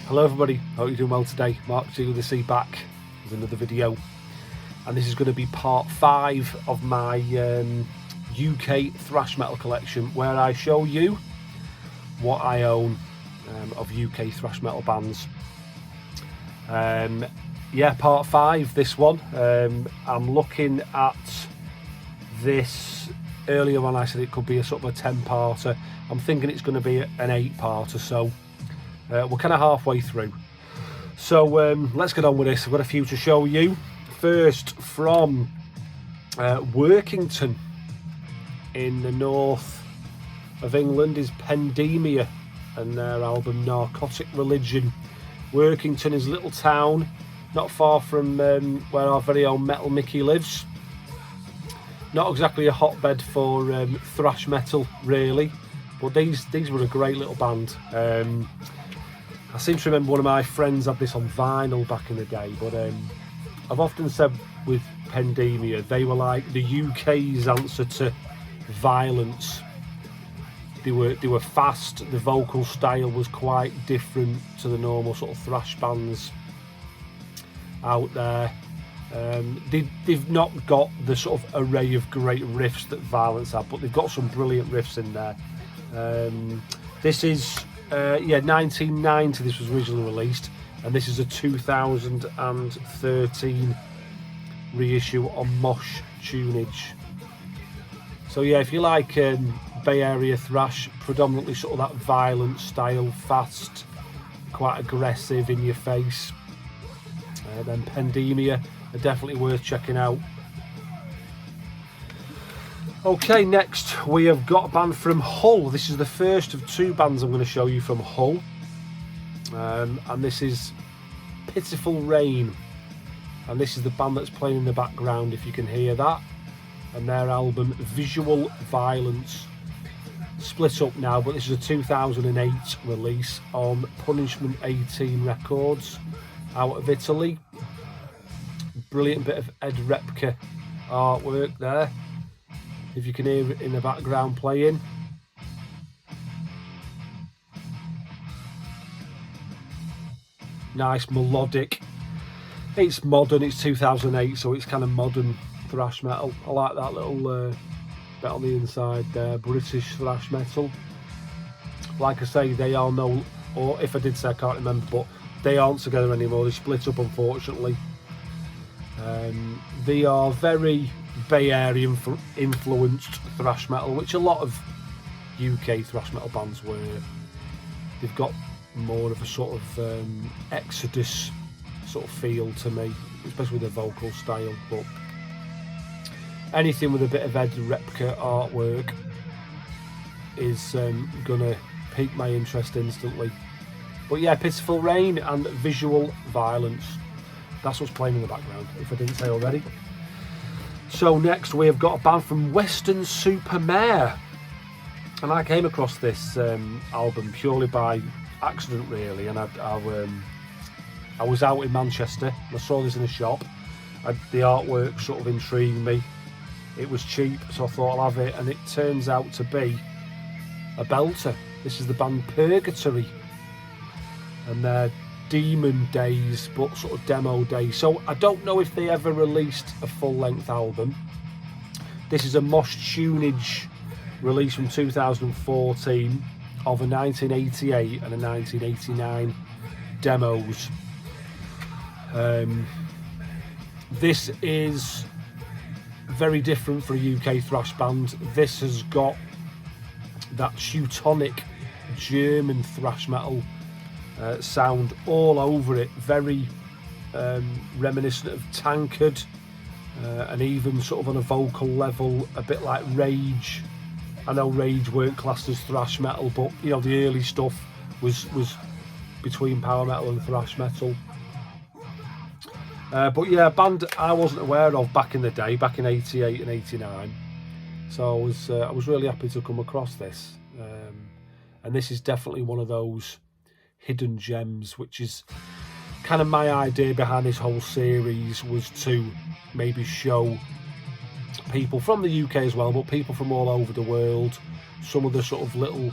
Hello everybody, hope you're doing well today. Marc G with the C back with another video, and this is going to be part 5 of my UK thrash metal collection, where I show you what I own of UK thrash metal bands. Yeah, part 5 this one. I'm looking at this. Earlier on I said it could be a sort of a 10-parter. I'm thinking it's going to be an 8-parter, so we're kind of halfway through. So let's get on with this. I've got a few to show you. First, from Workington in the north of England is Pandemia and their album Narcotic Religion. Workington is a little town not far from where our very own Metal Mickey lives. Not exactly a hotbed for thrash metal, really, but these were a great little band. I seem to remember one of my friends had this on vinyl back in the day, but I've often said with Pandemia, they were like the UK's answer to Violence. They were fast, the vocal style was quite different to the normal sort of thrash bands out there. They've not got the sort of array of great riffs that Violence have, but they've got some brilliant riffs in there. This is 1990 this was originally released, and this is a 2013 reissue on Mosh Tunage. So yeah, if you like Bay Area thrash, predominantly sort of that violent style, fast, quite aggressive, in your face, then Pandemia are definitely worth checking out. Okay, next we have got a band from Hull. This is the first of 2 bands I'm going to show you from Hull, and this is Pitiful Rain, and this is the band that's playing in the background, if you can hear that, and their album Visual Violence. Split up now, but this is a 2008 release on Punishment 18 Records out of Italy. Brilliant bit of Ed Repka artwork there, if you can hear it in the background playing. Nice melodic. It's modern, it's 2008, so it's kind of modern thrash metal. I like that little bit on the inside there, British thrash metal. Like I say, they are no, or if I did say I can't remember, but they aren't together anymore. They split up, unfortunately. They are very Bay Area influenced thrash metal, which a lot of UK thrash metal bands were. They've got more of a sort of Exodus sort of feel to me, especially with the vocal style, but anything with a bit of Ed Repka artwork is gonna pique my interest instantly. But yeah, Pitiful Rain and Visual Violence, that's what's playing in the background, if I didn't say already. So next we have got a band from Western Supermare, and I came across this album purely by accident, really, and I was out in Manchester and I saw this in a shop. The artwork sort of intrigued me. It was cheap, so I thought I'll have it, and it turns out to be a belter. This is the band Purgatory and their Demon Days, but sort of demo days. So I don't know if they ever released a full-length album. This is a Mosh Tunage release from 2014 of a 1988 and a 1989 demos. This is very different for a UK thrash band. This has got that Teutonic German thrash metal sound all over it, very reminiscent of Tankard, and even sort of on a vocal level a bit like Rage. I know Rage weren't classed as thrash metal, but you know, the early stuff was between power metal and thrash metal. But yeah, a band I wasn't aware of back in the day, back in 88 and 89, so I was really happy to come across this, and this is definitely one of those hidden gems, which is kind of my idea behind this whole series, was to maybe show people from the UK as well, but people from all over the world, some of the sort of little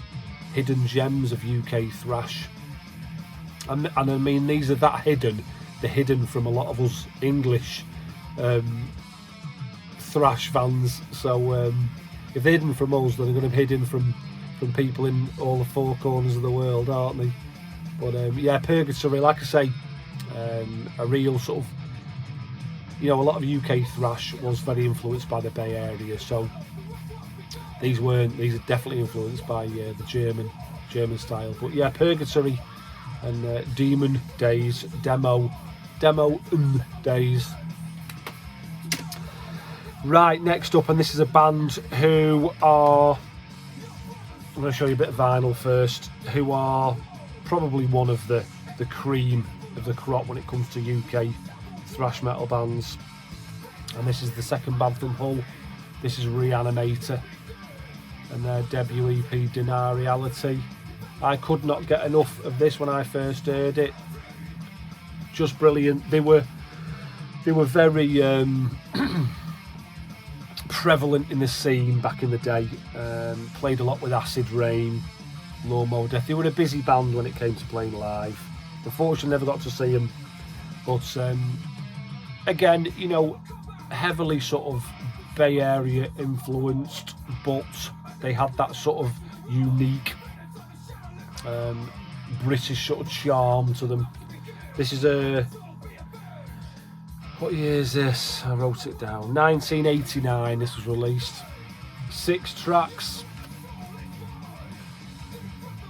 hidden gems of UK thrash and I mean, these are that hidden. They're hidden from a lot of us English thrash fans. So if they're hidden from us, then they're going to be hidden from people in all the four corners of the world, aren't they? But yeah, Purgatory, like I say, a real sort of, you know, a lot of UK thrash was very influenced by the Bay Area. So these are definitely influenced by the German style. But yeah, Purgatory and Demon Days, Demo Days. Right, next up, and this is a band who are, I'm going to show you a bit of vinyl first, who are probably one of the cream of the crop when it comes to UK thrash metal bands. And this is the second band from Hull. This is Re-animator and their debut EP, Deny Reality. I could not get enough of this when I first heard it. Just brilliant. They were very prevalent in the scene back in the day. Played a lot with Acid Rain, Low Mo Death. They were a busy band when it came to playing live. Unfortunately, never got to see them. But again, you know, heavily sort of Bay Area influenced, but they had that sort of unique British sort of charm to them. This is what year is this? I wrote it down. 1989 this was released. 6 tracks.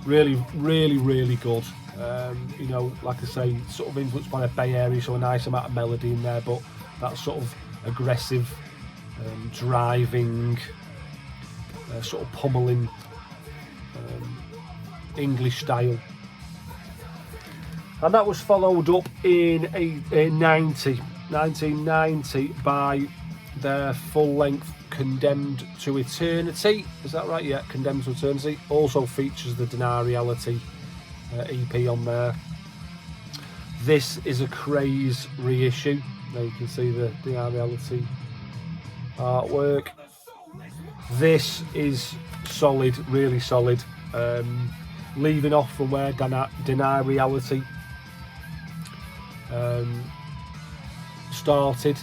Really good. You know, like I say, sort of influenced by the Bay Area, so a nice amount of melody in there, but that sort of aggressive, driving, sort of pummeling English style. And that was followed up in 1990 by their full-length Condemned to Eternity. Is that right? Yeah, Condemned to Eternity. Also features the Deny Reality EP on there. This is a Craze reissue. There you can see the Deny Reality artwork. This is solid, really solid. Leaving off from where Deny Reality started.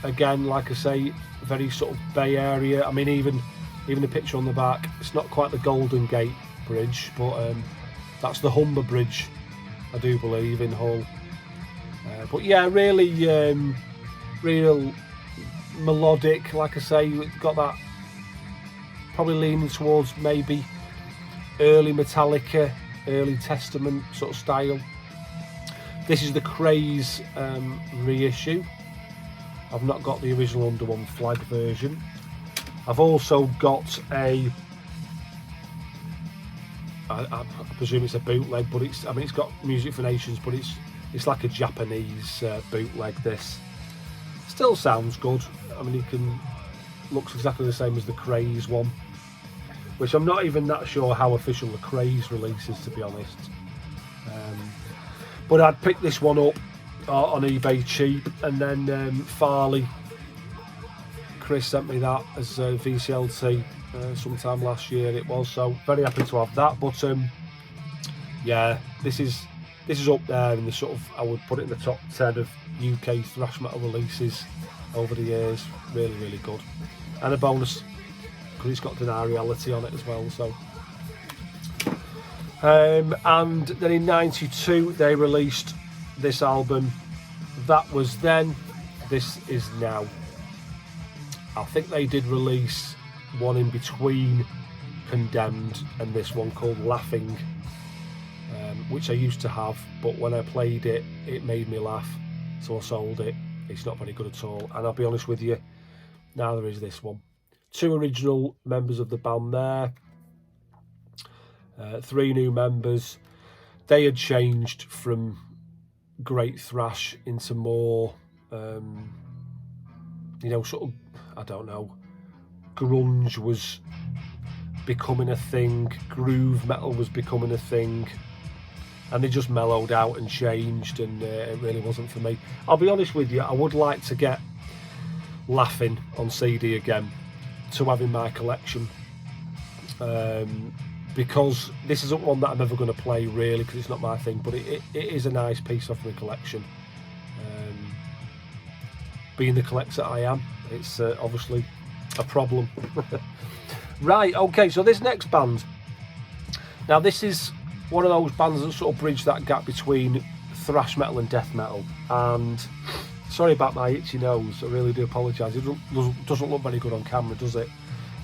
Again, like I say, very sort of Bay Area. I mean, even the picture on the back, it's not quite the Golden Gate Bridge, but that's the Humber Bridge, I do believe, in Hull. But yeah, really real melodic, like I say. It's got that, probably leaning towards maybe early Metallica, early Testament sort of style. This is the Craze reissue. I've not got the original Under One Flag version. I've also got I presume it's a bootleg, but it's got Music for Nations, but it's like a Japanese bootleg. This still sounds good. I mean, looks exactly the same as the Craze one, which I'm not even that sure how official the Craze release is, to be honest. But I'd picked this one up on eBay cheap, and then Farley, Chris sent me that as a VCLT sometime last year it was, so very happy to have that. But yeah, this is up there in the sort of, I would put it in the top 10 of UK thrash metal releases over the years. Really good, and a bonus because it's got Deny Reality on it as well. So and then in 92 they released this album. That was then, this is now. I think they did release one in between Condemned and this one called Laughing, which I used to have, but when I played it, it made me laugh, so I sold it. It's not very good at all, and I'll be honest with you, neither is this one. 2 original members of the band there, 3 new members. They had changed from great thrash into more, you know, sort of, I don't know, grunge was becoming a thing, groove metal was becoming a thing, and they just mellowed out and changed, and it really wasn't for me. I'll be honest with you, I would like to get Laughing on CD again to have in my collection. because this isn't one that I'm ever going to play really, because it's not my thing, but it is a nice piece off my collection. Being the collector I am, it's obviously a problem. Right, okay, so this next band, now this is one of those bands that sort of bridge that gap between thrash metal and death metal, and sorry about my itchy nose, I really do apologise. It doesn't look very good on camera, does it?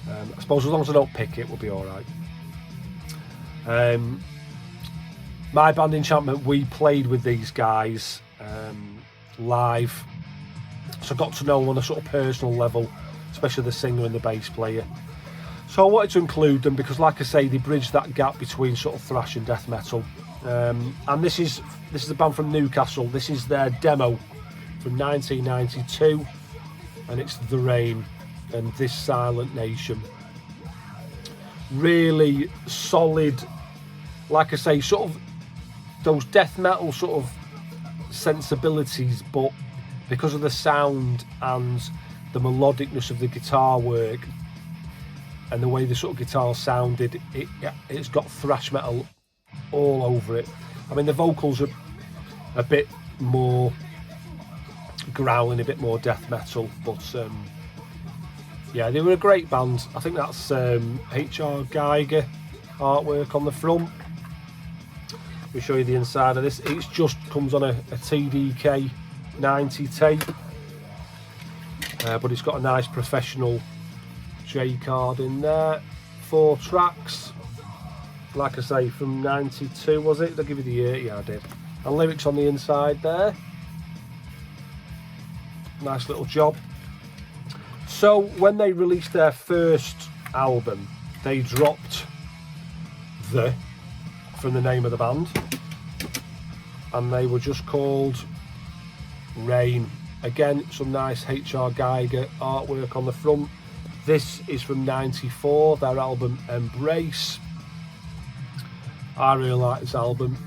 I suppose as long as I don't pick it, we'll be alright. My band Enchantment, we played with these guys live, so I got to know them on a sort of personal level, especially the singer and the bass player. So I wanted to include them because, like I say, they bridge that gap between sort of thrash and death metal. And this is a band from Newcastle. This is their demo from 1992, and it's The Rain and This Silent Nation. Really solid, like I say, sort of those death metal sort of sensibilities, but because of the sound and the melodicness of the guitar work and the way the sort of guitar sounded, it's got thrash metal all over it. I mean, the vocals are a bit more growling, a bit more death metal, but yeah, they were a great band. I think that's H.R. Geiger artwork on the front. Let me show you the inside of this. It just comes on a TDK 90 tape, but it's got a nice professional J card in there. 4 tracks, like I say, from 92, was it? Did I give you the year? Yeah, I did. And lyrics on the inside there. Nice little job. So when they released their first album, they dropped the from the name of the band, and they were just called Rain. Again, some nice H.R. Geiger artwork on the front. This is from 94, their album Embrace. I really like this album.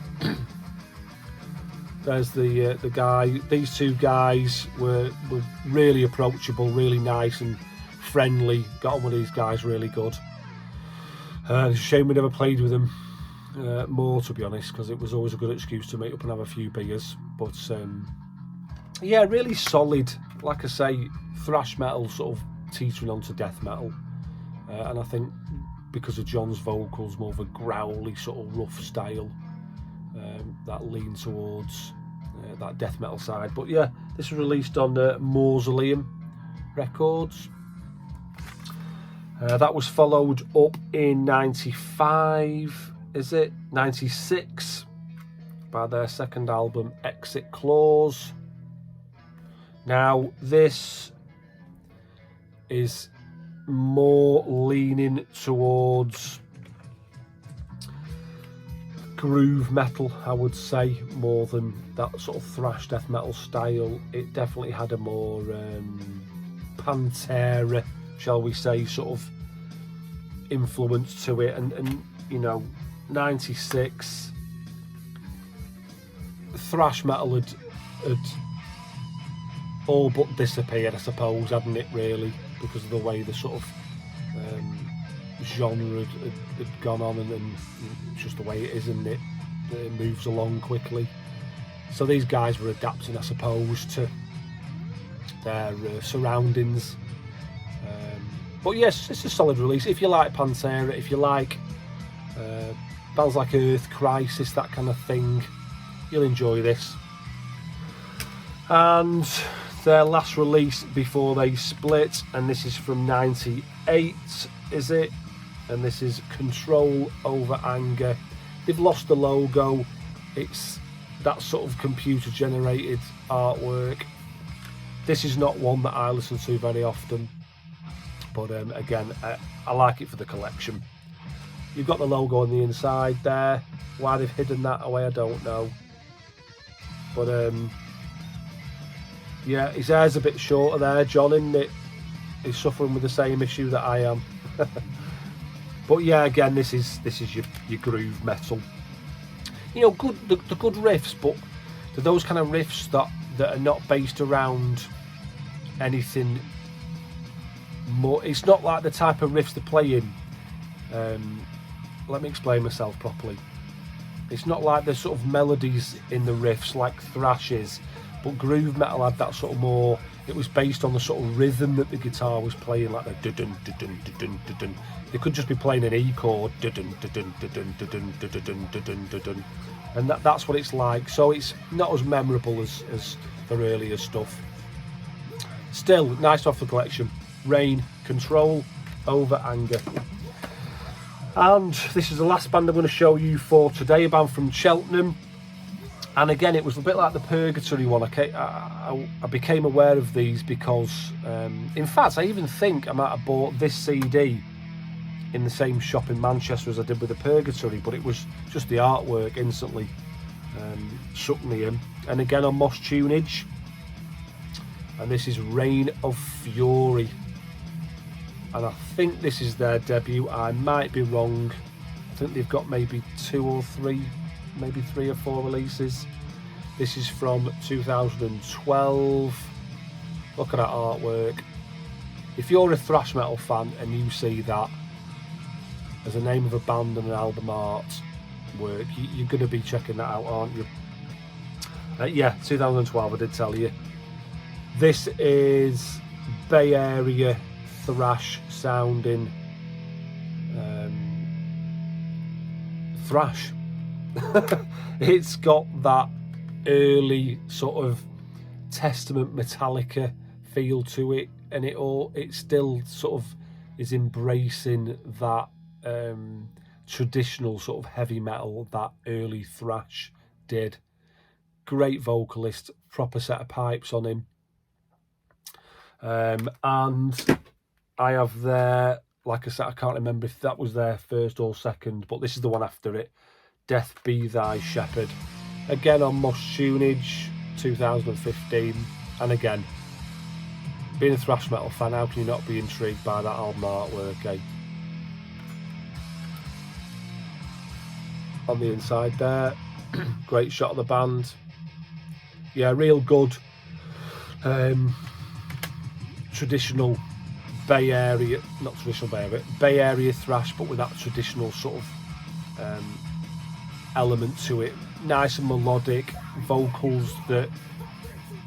There's the guy. These two guys were really approachable, really nice and friendly. Got on with these guys really good. It's a shame we never played with them more, to be honest, because it was always a good excuse to meet up and have a few beers. But yeah, really solid, like I say, thrash metal sort of teetering onto death metal. And I think because of John's vocals, more of a growly sort of rough style that lean towards that death metal side. But yeah, this was released on Mausoleum Records. That was followed up in 95, is it? 96, by their second album Exit Clause. Now this is more leaning towards groove metal, I would say, more than that sort of thrash death metal style. It definitely had a more Pantera, shall we say, sort of influence to it. And you know, 96, thrash metal had all but disappeared, I suppose, hadn't it, really, because of the way the sort of genre had gone on, and it's just the way it is, and it moves along quickly. So these guys were adapting, I suppose, to their surroundings. But yes, it's a solid release. If you like Pantera, if you like bands like Earth Crisis, that kind of thing, you'll enjoy this. And their last release before they split, and this is from 98, is it? And this is Control Over Anger. They've lost the logo. It's that sort of computer generated artwork. This is not one that I listen to very often, but again, I like it for the collection. You've got the logo on the inside there. Why they've hidden that away, I don't know. But yeah, his hair's a bit shorter there, John, isn't it? He's suffering with the same issue that I am. But yeah, again, this is your groove metal. You know, the good riffs, but they're those kind of riffs that are not based around anything more. It's not like the type of riffs they're playing let me explain myself properly. It's not like there's sort of melodies in the riffs like thrash is, but groove metal had that sort of more. It was based on the sort of rhythm that the guitar was playing, like the dun dun dun dun dun dun. They could just be playing an E chord, dun dun dun dun dun dun dun dun dun dun, and that's what it's like. So it's not as memorable as their earlier stuff. Still nice off the collection. Rain, Control, Over Anger. And this is the last band I'm going to show you for today, a band from Cheltenham. And again, it was a bit like the Purgatory one. I became aware of these because, in fact, I even think I might have bought this CD in the same shop in Manchester as I did with the Purgatory, but it was just the artwork instantly sucked me in. And again on Moss Tunage. And this is Reign of Fury. And I think this is their debut. I might be wrong. I think they've got maybe 2 or 3, maybe 3 or 4 releases. This is from 2012. Look at that artwork. If you're a thrash metal fan and you see that as a name of a band and an album art work, you're going to be checking that out, aren't you? Yeah, 2012, I did tell you. This is Bay Area thrash sounding thrash. It's got that early sort of Testament Metallica feel to it, and it still sort of is embracing that traditional sort of heavy metal that early thrash did. Great vocalist, proper set of pipes on him. And I have their, like I said, I can't remember if that was their first or second, but this is the one after it, Death Be Thy Shepherd. Again on Moss Tunage, 2015. And again, being a thrash metal fan, how can you not be intrigued by that album artwork, eh? On the inside there, great shot of the band. Yeah, real good traditional Bay Area, not traditional Bay Area thrash, but with that traditional sort of element to it. Nice and melodic vocals that,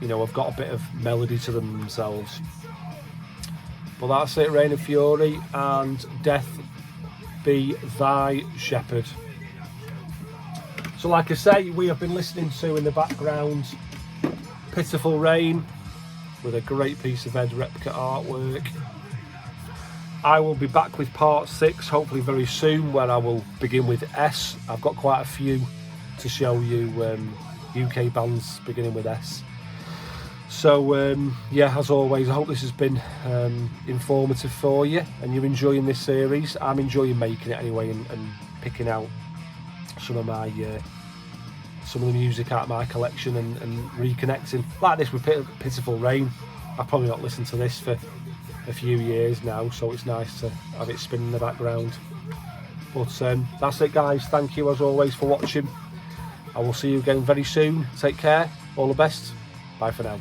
you know, have got a bit of melody to them themselves. But that's it, Reign of Fury and Death Be Thy Shepherd. So like I say, we have been listening to in the background Pitiful Rain with a great piece of Ed Repka artwork. I will be back with part 6 hopefully very soon, where I will begin with S. I've got quite a few to show you, UK bands beginning with S. So yeah, as always, I hope this has been informative for you and you're enjoying this series. I'm enjoying making it anyway, and picking out some of the music out of my collection and reconnecting like this with Pitiful Rain. I've probably not listened to this for a few years now, so it's nice to have it spinning in the background. But that's it, guys. Thank you as always for watching. I will see you again very soon. Take care, all the best, bye for now.